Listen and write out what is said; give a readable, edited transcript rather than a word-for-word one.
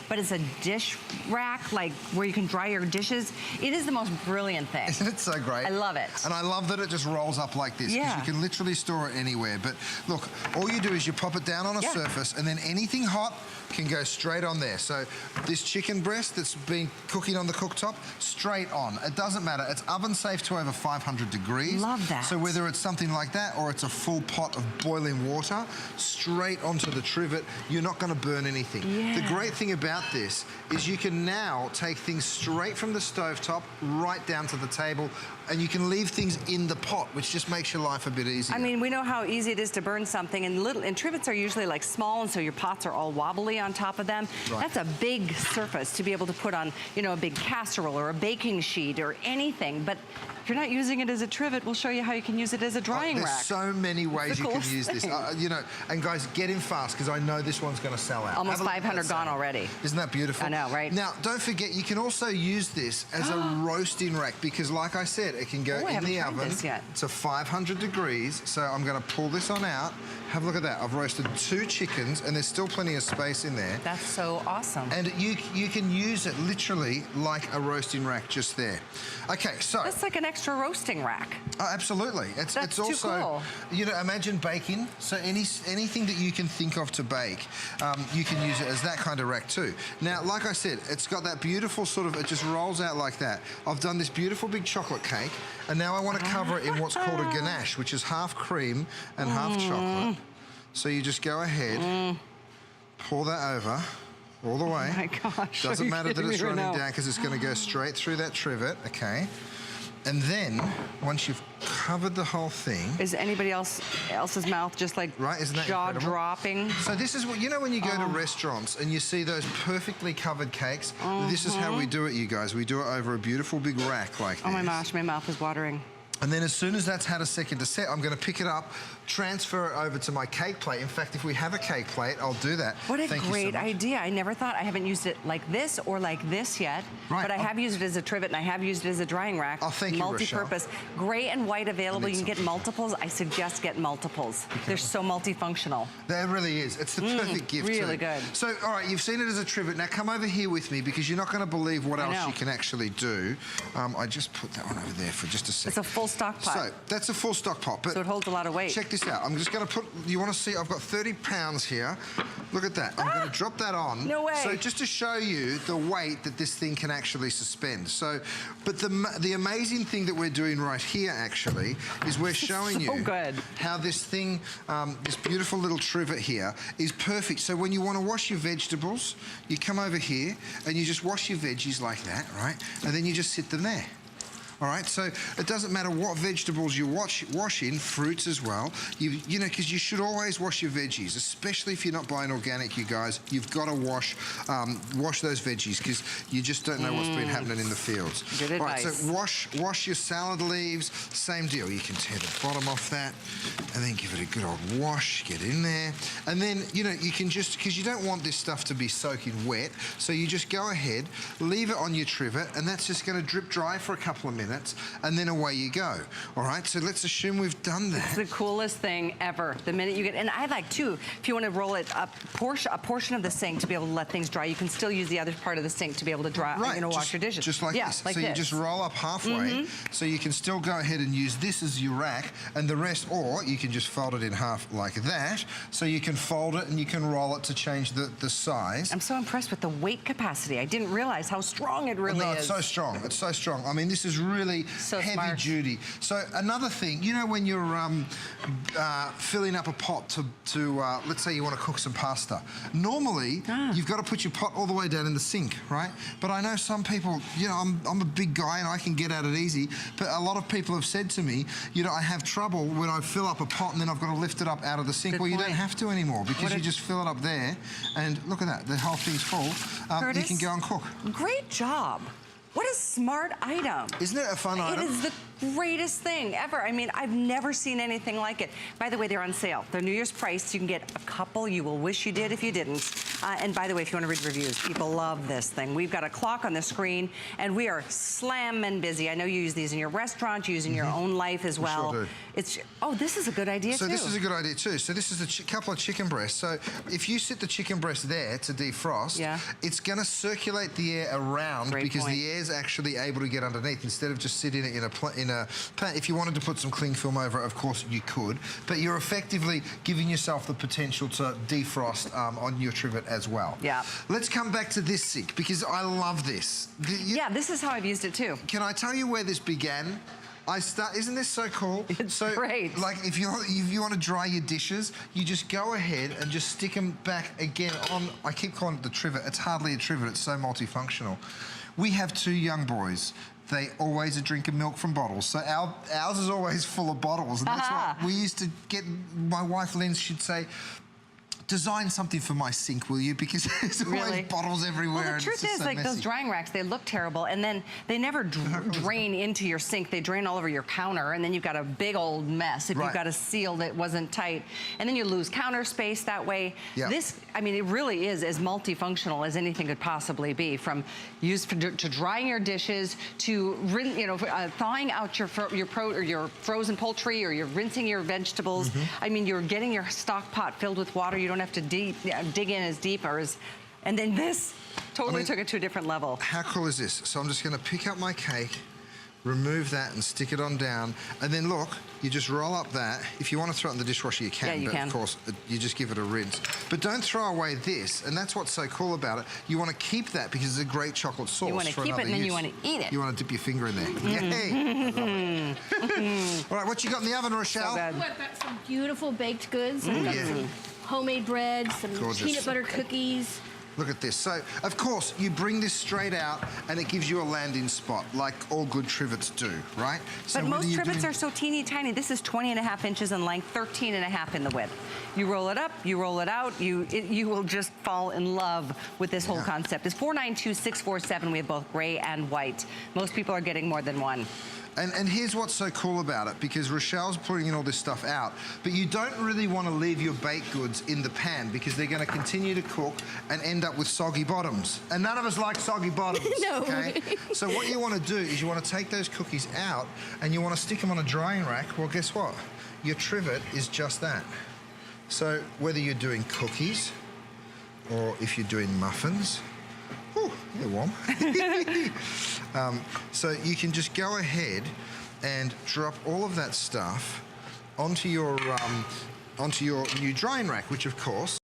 but it's a dish rack, like where you can dry your dishes. It is the most brilliant thing. Isn't it so great? I love it. And I love that it just rolls up like this, because you can literally store it anywhere. But look, all you do is you pop it down on a surface, and then anything hot can go straight on there. So this chicken breast that's been cooking on the cooktop, straight on. It doesn't matter. It's oven safe to over 500 degrees. Love that. So whether it's something like that or it's a full pot of boiling water, straight onto the trivet, you're not going to burn anything. The great thing about this is you can now take things straight from the stovetop right down to the table, and you can leave things in the pot, which just makes your life a bit easier. I mean, we know how easy it is to burn something, and trivets are usually like small, and so your pots are all wobbly on top of them. That's a big surface to be able to put on, you know, a big casserole or a baking sheet or anything. But if you're not using it as a trivet, we'll show you how you can use it as a drying rack. There's so many ways you can use this. You know, and guys, get in fast, because I know this one's going to sell out. Almost 500 gone already. Isn't that beautiful? I know, right? Now, don't forget, you can also use this as a roasting rack, because like I said, it can go in the oven to 500 degrees. So I'm going to pull this on out. Have a look at that. I've roasted 2 chickens, and there's still plenty of space in there. That's so awesome. And you can use it literally like a roasting rack just there. Okay, so... That's like an extra roasting rack. Oh, absolutely. It's also, too cool. You know, imagine baking. So anything that you can think of to bake, you can use it as that kind of rack too. Now, like I said, it's got that beautiful sort of, it just rolls out like that. I've done this beautiful big chocolate cake, and now I want to cover it in what's called a ganache, which is half cream and half chocolate. So you just go ahead, pour that over all the way. Oh my gosh. Doesn't matter that it's running down, because it's going to go straight through that trivet, okay? And then, once you've covered the whole thing... Is anybody else's mouth just like jaw-dropping? So this is what, you know when you go to restaurants and you see those perfectly covered cakes? This is how we do it, you guys. We do it over a beautiful big rack like this. Oh my gosh, my mouth is watering. And then as soon as that's had a second to set, I'm going to pick it up, transfer it over to my cake plate. In fact, if we have a cake plate, I'll do that. What a great idea. I never thought, I haven't used it like this or like this yet, but I have used it as a trivet, and I have used it as a drying rack. Oh, thank you, multi-purpose. Gray and white available. You can get multiples. I suggest get multiples. They're so multifunctional. There really is. It's the perfect gift too. Really good. So, all right, you've seen it as a trivet. Now come over here with me, because you're not going to believe what else you can actually do. I just put that one over there for just a second. It's a full stock pot. So, that's a full stock pot. But so it holds a lot of weight. Check this out. I'm just going to put, you want to see, I've got 30 pounds here. Look at that. I'm going to drop that on. No way. So just to show you the weight that this thing can actually suspend. So, but the amazing thing that we're doing right here actually is we're showing you how this thing, this beautiful little trivet here is perfect. So when you want to wash your vegetables, you come over here and you just wash your veggies like that, right? And then you just sit them there. All right, so it doesn't matter what vegetables you wash in, fruits as well. You know, because you should always wash your veggies, especially if you're not buying organic, you guys. You've got to wash those veggies, because you just don't know what's been happening in the fields. Good advice. Right, so wash your salad leaves. Same deal. You can tear the bottom off that, and then give it a good old wash. Get in there, and then you know you can just, because you don't want this stuff to be soaking wet, so you just go ahead, leave it on your trivet, and that's just going to drip dry for a couple of minutes. And then away you go. All right, so let's assume we've done that. It's the coolest thing ever. The minute you get, and I like too, if you want to roll it up, a portion of the sink to be able to let things dry, you can still use the other part of the sink to be able to dry, you know, wash your dishes. Just like this. Like so you just roll up halfway, so you can still go ahead and use this as your rack, and the rest, or you can just fold it in half like that, so you can fold it and you can roll it to change the size. I'm so impressed with the weight capacity. I didn't realize how strong it really is. No, it's so strong. It's so strong. I mean, this is really so heavy duty. So another thing, you know, when you're filling up a pot to let's say you want to cook some pasta, normally you've got to put your pot all the way down in the sink, right? But I know some people, you know, I'm a big guy and I can get at it easy, but a lot of people have said to me, you know, I have trouble when I fill up a pot and then I've got to lift it up out of the sink. Well, you don't have to anymore, because you just fill it up there, and look at that, the whole thing's full. You can go and cook. Great job. What a smart item. Isn't it a fun item? It is the greatest thing ever. I mean, I've never seen anything like it. By the way, they're on sale. They're New Year's price. You can get a couple. You will wish you did if you didn't. And by the way, if you want to read reviews, people love this thing. We've got a clock on the screen, and we are slamming busy. I know you use these in your restaurant, you use in your own life as well. Sure do. Oh, this is a good idea, too. So this is a good idea, too. So this is a couple of chicken breasts. So if you sit the chicken breast there to defrost, it's going to circulate the air around because the air is actually able to get underneath instead of just sitting in a pan. If you wanted to put some cling film over it, of course you could, but you're effectively giving yourself the potential to defrost on your trivet as well. Yeah. Let's come back to this sink because I love this. Yeah, this is how I've used it too. Can I tell you where this began? Isn't this so cool? It's so great. Like if you want to dry your dishes, you just go ahead and just stick them back again on, I keep calling it the trivet. It's hardly a trivet, it's so multifunctional. We have 2 young boys. They always are drinking milk from bottles. So ours is always full of bottles. And that's what we used to get, my wife Lynn, she'd say, design something for my sink, will you? Because there's always bottles everywhere. Well, the truth is, like those drying racks, they look terrible, and then they never drain into your sink. They drain all over your counter, and then you've got a big old mess if you've got a seal that wasn't tight. And then you lose counter space that way. This, I mean, it really is as multifunctional as anything could possibly be, from to drying your dishes to thawing out your frozen poultry, or you're rinsing your vegetables. I mean, you're getting your stock pot filled with water. You don't have to dig in as deep and then this totally took it to a different level. How cool is this? So I'm just going to pick up my cake, remove that and stick it on down, and then look, you just roll up that. If you want to throw it in the dishwasher, you can, but of course you just give it a rinse. But don't throw away this, and that's what's so cool about it. You want to keep that because it's a great chocolate sauce. You want to keep it and then you want to eat it. You want to dip your finger in there. Yay! All right, what you got in the oven, Rochelle? I've got some beautiful baked goods. I've got some homemade bread, some peanut butter cookies. Look at this. So, of course, you bring this straight out and it gives you a landing spot, like all good trivets do, right? But most trivets are so teeny tiny. This is 20.5 inches in length, 13.5 in the width. You roll it up, you roll it out, you will just fall in love with this whole concept. It's $492,647. We have both gray and white. Most people are getting more than one. And here's what's so cool about it, because Rochelle's putting in all this stuff out, but you don't really want to leave your baked goods in the pan because they're going to continue to cook and end up with soggy bottoms. And none of us like soggy bottoms, okay? So what you want to do is you want to take those cookies out and you want to stick them on a drying rack. Well, guess what? Your trivet is just that. So whether you're doing cookies or if you're doing muffins, ooh, they're warm. So you can just go ahead and drop all of that stuff onto your new drying rack, which of course